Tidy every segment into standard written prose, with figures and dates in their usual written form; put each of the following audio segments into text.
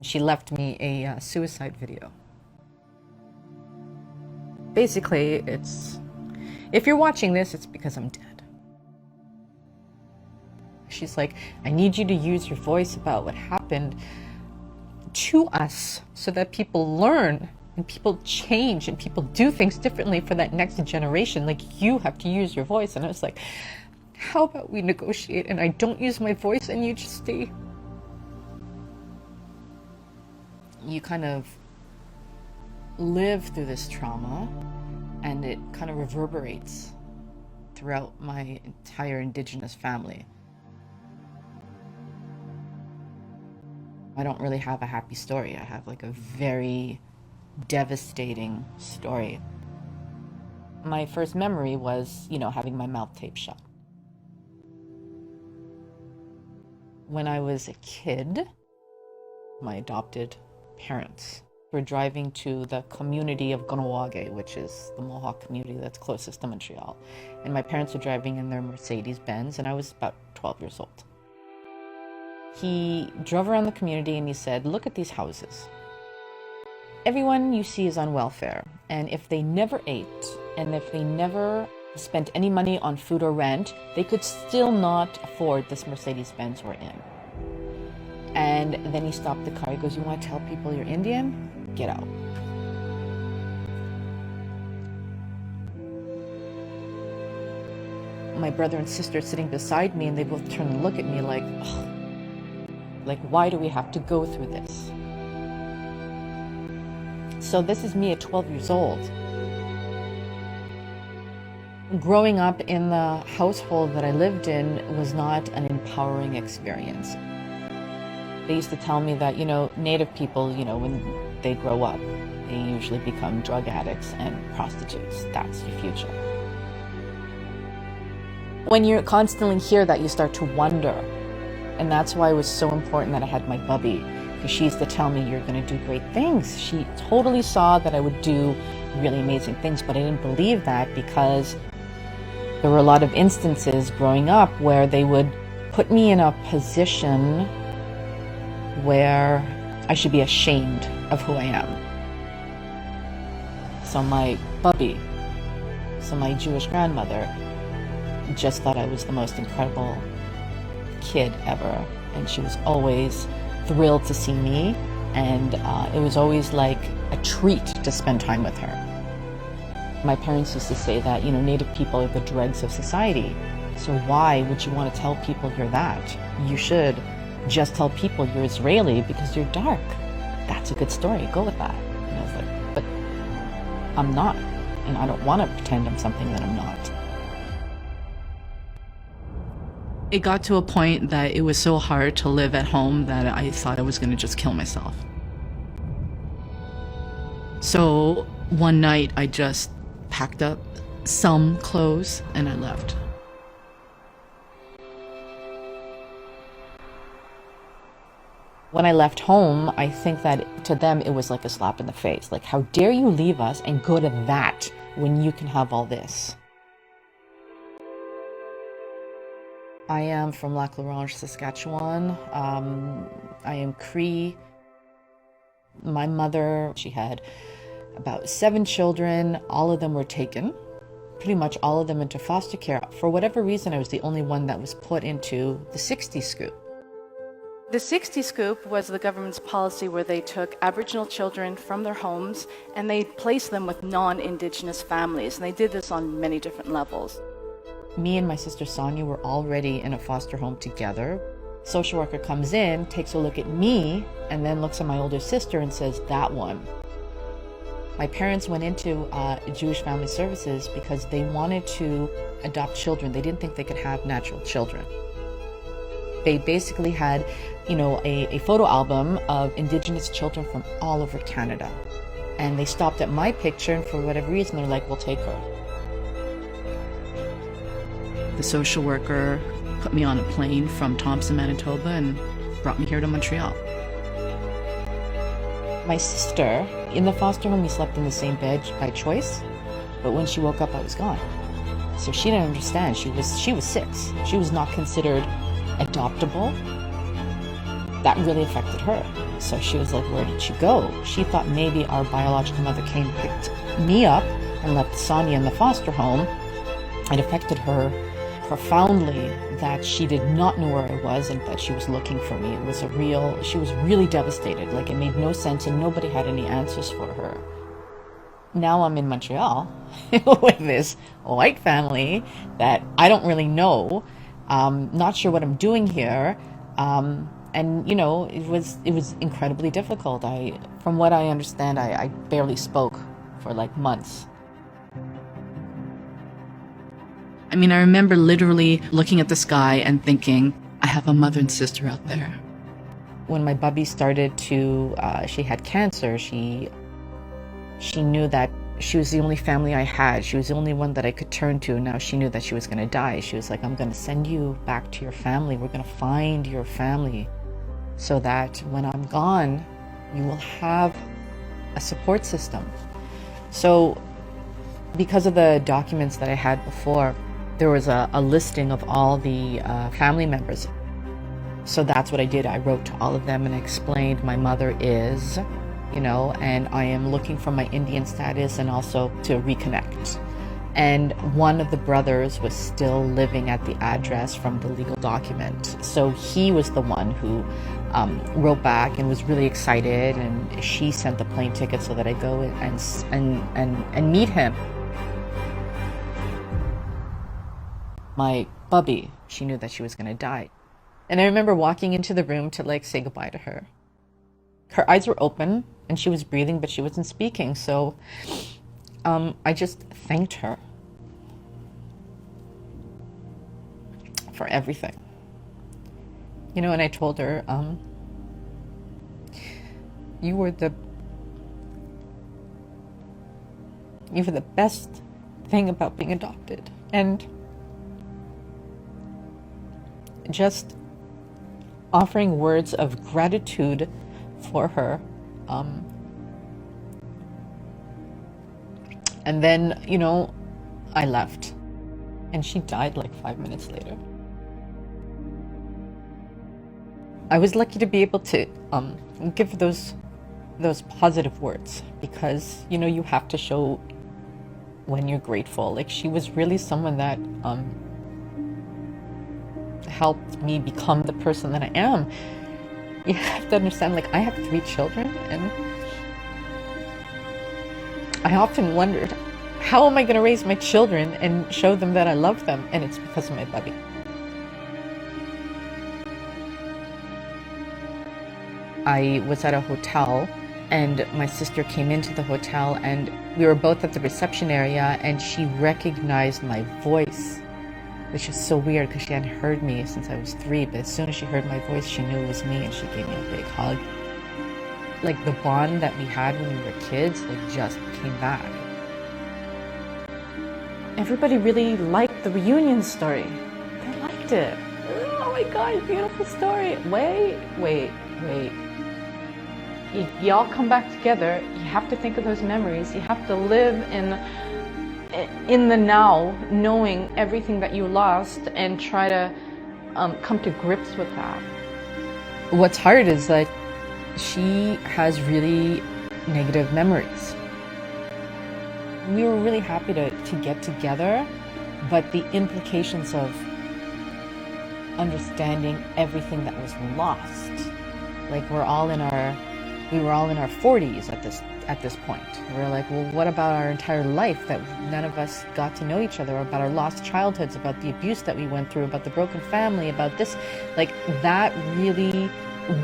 She left me a suicide video. Basically, if you're watching this, it's because I'm dead. She's like, I need you to use your voice about what happened to us so that people learn and people change and people do things differently for that next generation. Like, you have to use your voice. And I was like, how about we negotiate and I don't use my voice and you just stay? You kind of live through this trauma and it kind of reverberates throughout my entire indigenous family. I don't really have a happy story. I have like a very devastating story. My first memory was, having my mouth taped shut. When I was a kid, my adopted parents were driving to the community of Ganawage, which is the Mohawk community that's closest to Montreal. And my parents were driving in their Mercedes-Benz, and I was about 12 years old. He drove around the community and he said, look at these houses. Everyone you see is on welfare, and if they never ate, and if they never spent any money on food or rent, they could still not afford this Mercedes-Benz we're in. And then he stopped the car. He goes, you want to tell people you're Indian? Get out. My brother and sister sitting beside me, and they both turn and look at me like, ugh. Like, why do we have to go through this? So this is me at 12 years old. Growing up in the household that I lived in was not an empowering experience. They used to tell me that, Native people, when they grow up, they usually become drug addicts and prostitutes. That's your future. When you constantly hear that, you start to wonder. And that's why it was so important that I had my bubby, because she used to tell me, you're going to do great things. She totally saw that I would do really amazing things, but I didn't believe that because there were a lot of instances growing up where they would put me in a position where I should be ashamed of who I am. So my bubby, my Jewish grandmother, just thought I was the most incredible kid ever, and she was always thrilled to see me, and it was always like a treat to spend time with her. My parents used to say that, Native people are the dregs of society, so why would you want to tell people you're that? You should just tell people you're Israeli because you're dark. That's a good story, go with that. And I was like, but I'm not, and I don't want to pretend I'm something that I'm not. It got to a point that it was so hard to live at home that I thought I was going to just kill myself. So one night I just packed up some clothes and I left. When I left home, I think that to them it was like a slap in the face. Like, how dare you leave us and go to that when you can have all this? I am from Lac La Ronge, Saskatchewan. I am Cree. My mother, she had about 7 children. All of them were taken, pretty much all of them into foster care. For whatever reason, I was the only one that was put into the 60 scoop. The 60 scoop was the government's policy where they took Aboriginal children from their homes and they placed them with non-Indigenous families. And they did this on many different levels. Me and my sister Sonia were already in a foster home together. Social worker comes in, takes a look at me, and then looks at my older sister and says, that one. My parents went into Jewish Family Services because they wanted to adopt children. They didn't think they could have natural children. They basically had, a photo album of Indigenous children from all over Canada. And they stopped at my picture, and for whatever reason, they're like, we'll take her. The social worker put me on a plane from Thompson, Manitoba, and brought me here to Montreal. My sister, in the foster home, we slept in the same bed by choice, but when she woke up, I was gone. So she didn't understand. She was 6. She was not considered adoptable. that really affected her. So she was like, where did she go? She thought maybe our biological mother came, picked me up, and left Sonia in the foster home. It affected her profoundly that she did not know where I was and that she was looking for me. She was really devastated. Like, it made no sense and nobody had any answers for her. Now I'm in Montreal with this white family that I don't really know. Not sure what I'm doing here. And you know, it was incredibly difficult. From what I understand, I barely spoke for like months. I mean, I remember literally looking at the sky and thinking, I have a mother and sister out there. When my bubby started to, she had cancer, she knew that she was the only family I had. She was the only one that I could turn to. Now she knew that she was going to die. She was like, I'm going to send you back to your family. We're going to find your family so that when I'm gone, you will have a support system. So because of the documents that I had before, there was a listing of all the family members. So that's what I did. I wrote to all of them and explained my mother is, you know, and I am looking for my Indian status and also to reconnect. And one of the brothers was still living at the address from the legal document. So he was the one who wrote back and was really excited, and she sent the plane ticket so that I go and meet him. My bubby, she knew that she was going to die. And I remember walking into the room to like say goodbye to her. Her eyes were open and she was breathing, but she wasn't speaking. So I just thanked her for everything. You know, and I told her, you were the best thing about being adopted. And just offering words of gratitude for her. And then, you know, I left and she died like 5 minutes later. I was lucky to be able to give those positive words, because, you know, you have to show when you're grateful. Like, she was really someone that helped me become the person that I am. You have to understand, like, I have 3 children, and I often wondered, how am I going to raise my children and show them that I love them? And it's because of my bubby. I was at a hotel and my sister came into the hotel and we were both at the reception area, and she recognized my voice, which is so weird because she hadn't heard me since I was 3, but as soon as she heard my voice, she knew it was me and she gave me a big hug. Like, the bond that we had when we were kids, like, just came back. Everybody really liked the reunion story. They liked it. Oh my God, beautiful story. Wait. Y'all come back together. You have to think of those memories. You have to live in the now, knowing everything that you lost, and try to come to grips with that. What's hard is that she has really negative memories. We were really happy to get together, but the implications of understanding everything that was lost, like, we were all in our 40s at this point. We're like, well, what about our entire life that none of us got to know each other, about our lost childhoods, about the abuse that we went through, about the broken family, about this? Like, that really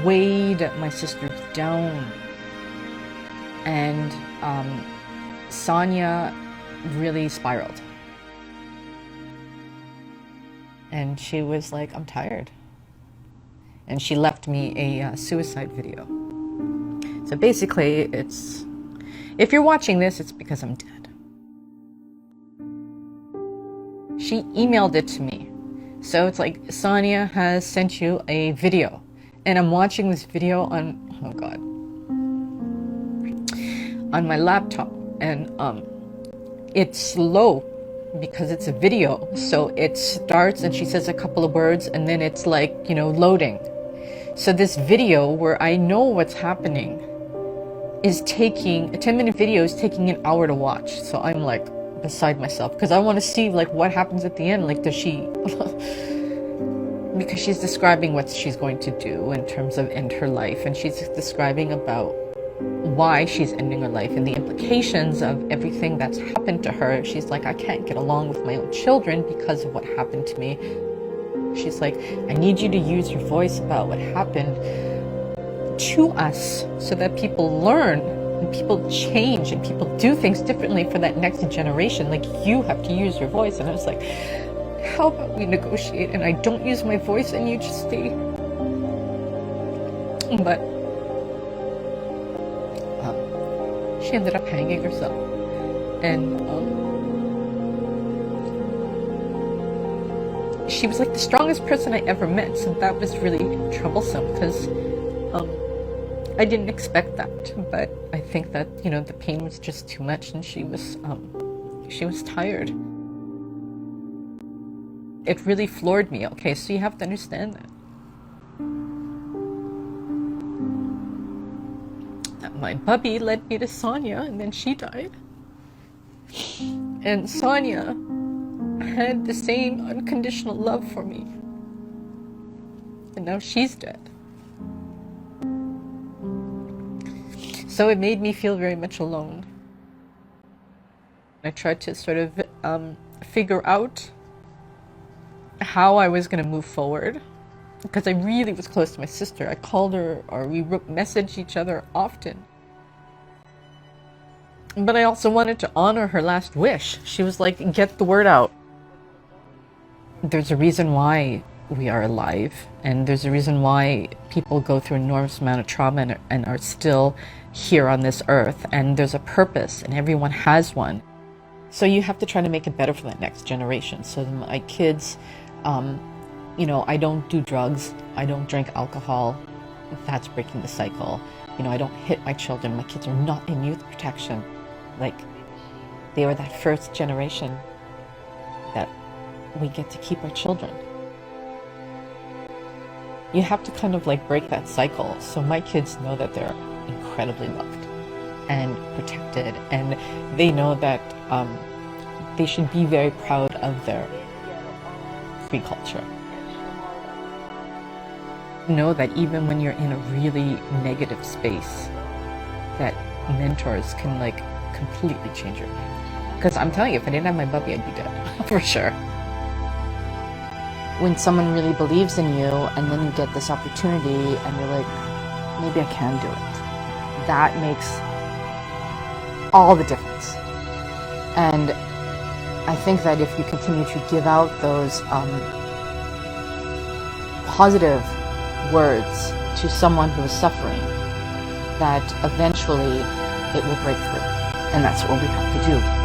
weighed my sisters down. And Sonia really spiraled. And she was like, I'm tired. And she left me a suicide video. So basically, if you're watching this, it's because I'm dead. She emailed it to me. So it's like, Sonia has sent you a video. And I'm watching this video on, oh God, on my laptop. And it's slow because it's a video. So it starts and she says a couple of words and then it's like, you know, loading. So this video where I know what's happening is taking, a 10-minute video is taking an hour to watch. So I'm like beside myself because I want to see like what happens at the end. Like, does she, because she's describing what she's going to do in terms of end her life, and she's describing about why she's ending her life and the implications of everything that's happened to her. She's like, I can't get along with my own children because of what happened to me. She's like, I need you to use your voice about what happened to us so that people learn and people change and people do things differently for that next generation. Like, you have to use your voice. And I was like, how about we negotiate and I don't use my voice and you just stay? But she ended up hanging herself. And she was like the strongest person I ever met. So that was really troublesome because I didn't expect that. But I think that, you know, the pain was just too much and she was tired. It really floored me. Okay, so you have to understand that my bubby led me to Sonia, and then she died. And Sonia had the same unconditional love for me. And now she's dead. So it made me feel very much alone. I tried to sort of figure out how I was going to move forward, because I really was close to my sister. I called her, or we messaged each other often. But I also wanted to honor her last wish. She was like, get the word out. There's a reason why we are alive, and there's a reason why people go through an enormous amount of trauma and are still here on this earth, and there's a purpose, and everyone has one. So you have to try to make it better for that next generation. So my kids, you know, I don't do drugs, I don't drink alcohol. That's breaking the cycle. You know, I don't hit my children. My kids are not in youth protection. Like, they were that first generation that we get to keep our children. You have to kind of like break that cycle. So my kids know that they're incredibly loved and protected, and they know that they should be very proud of their free culture. Know that even when you're in a really negative space, that mentors can like completely change your life. Because I'm telling you, if I didn't have my puppy, I'd be dead, for sure. When someone really believes in you and then you get this opportunity and you're like, maybe I can do it. That makes all the difference. And I think that if you continue to give out those positive words to someone who is suffering, that eventually it will break through. And that's what we have to do.